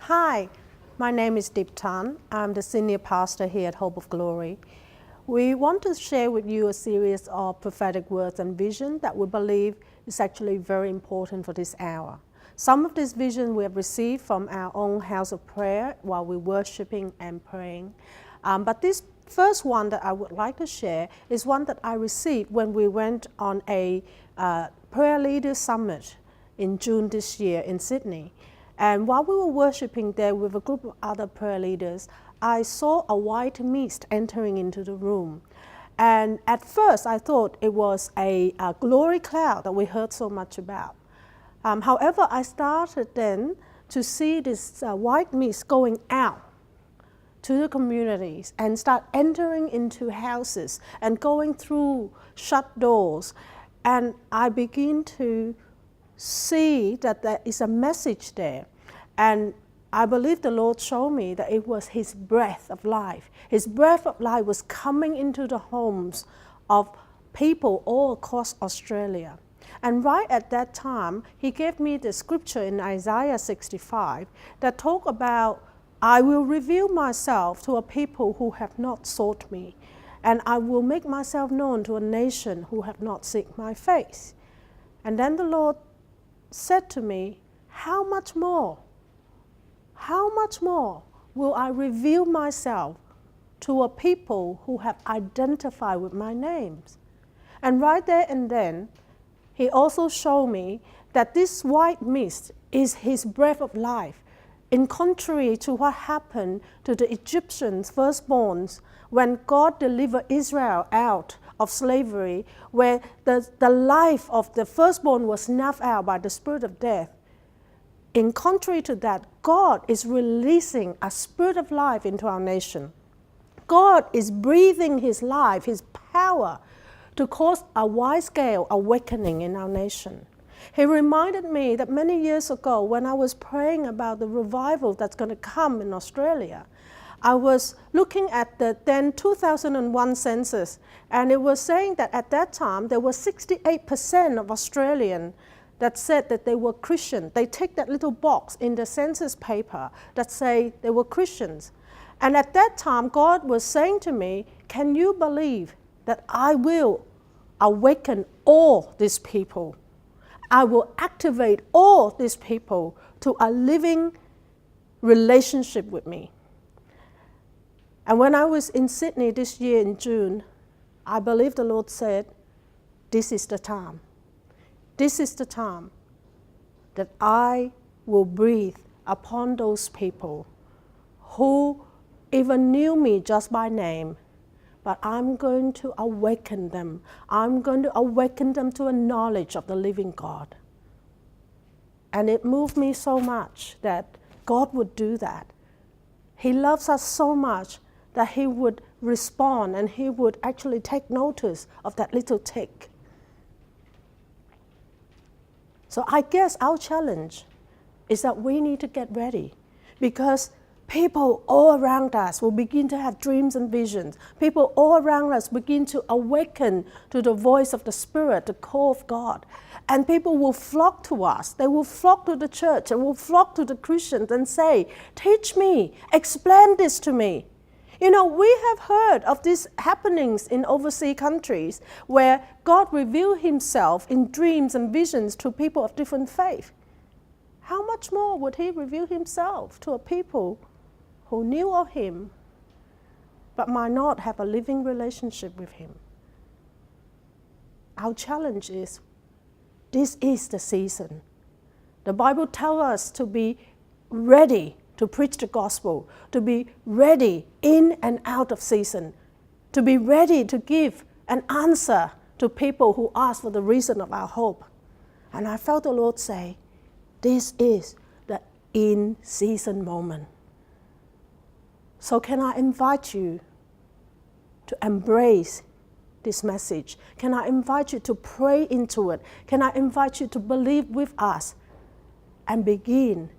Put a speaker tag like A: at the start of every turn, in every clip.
A: Hi, my name is Diep-Thanh. I'm the senior pastor here at Hope of Glory. We want to share with you a series of prophetic words and vision that we believe is actually very important for this hour. Some of this vision we have received from our own house of prayer while we're worshiping and praying. But this first one that I would like to share is one that I received when we went on a prayer leaders summit in June this year in Sydney. And while we were worshiping there with a group of other prayer leaders, I saw a white mist entering into the room. And at first I thought it was a glory cloud that we heard so much about. However, I started then to see this white mist going out to the communities and start entering into houses and going through shut doors. And I begin to see that there is a message there. And I believe the Lord showed me that it was His breath of life. His breath of life was coming into the homes of people all across Australia. And right at that time, He gave me the scripture in Isaiah 65 that talk about, I will reveal myself to a people who have not sought me, and I will make myself known to a nation who have not sought my face. And then the Lord said to me, how much more will I reveal myself to a people who have identified with my names? And right there and then, He also showed me that this white mist is His breath of life, in contrary to what happened to the Egyptians' firstborns when God delivered Israel out of slavery, where the life of the firstborn was snuffed out by the spirit of death. In contrary to that, God is releasing a spirit of life into our nation. God is breathing His life, His power, to cause a wide-scale awakening in our nation. He reminded me that many years ago, when I was praying about the revival that's going to come in Australia, I was looking at the then 2001 census, and it was saying that at that time there was 68% of Australians that said that they were Christian. They take that little box in the census paper that say they were Christians. And at that time, God was saying to me, can you believe that I will awaken all these people? I will activate all these people to a living relationship with me. And when I was in Sydney this year in June, I believe the Lord said, this is the time. This is the time that I will breathe upon those people who even knew me just by name, but I'm going to awaken them. I'm going to awaken them to a knowledge of the living God. And it moved me so much that God would do that. He loves us so much that He would respond and He would actually take notice of that little tick. So I guess our challenge is that we need to get ready, because people all around us will begin to have dreams and visions. People all around us begin to awaken to the voice of the Spirit, the call of God. And people will flock to us. They will flock to the church and will flock to the Christians and say, teach me, explain this to me. You know, we have heard of these happenings in overseas countries where God revealed Himself in dreams and visions to people of different faith. How much more would He reveal Himself to a people who knew of Him but might not have a living relationship with Him? Our challenge is, this is the season. The Bible tells us to be ready to preach the gospel, to be ready in and out of season, to be ready to give an answer to people who ask for the reason of our hope. And I felt the Lord say, this is the in-season moment. So can I invite you to embrace this message? Can I invite you to pray into it? Can I invite you to believe with us and begin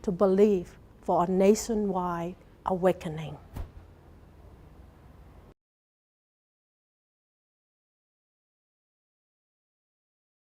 A: to believe for a nationwide awakening?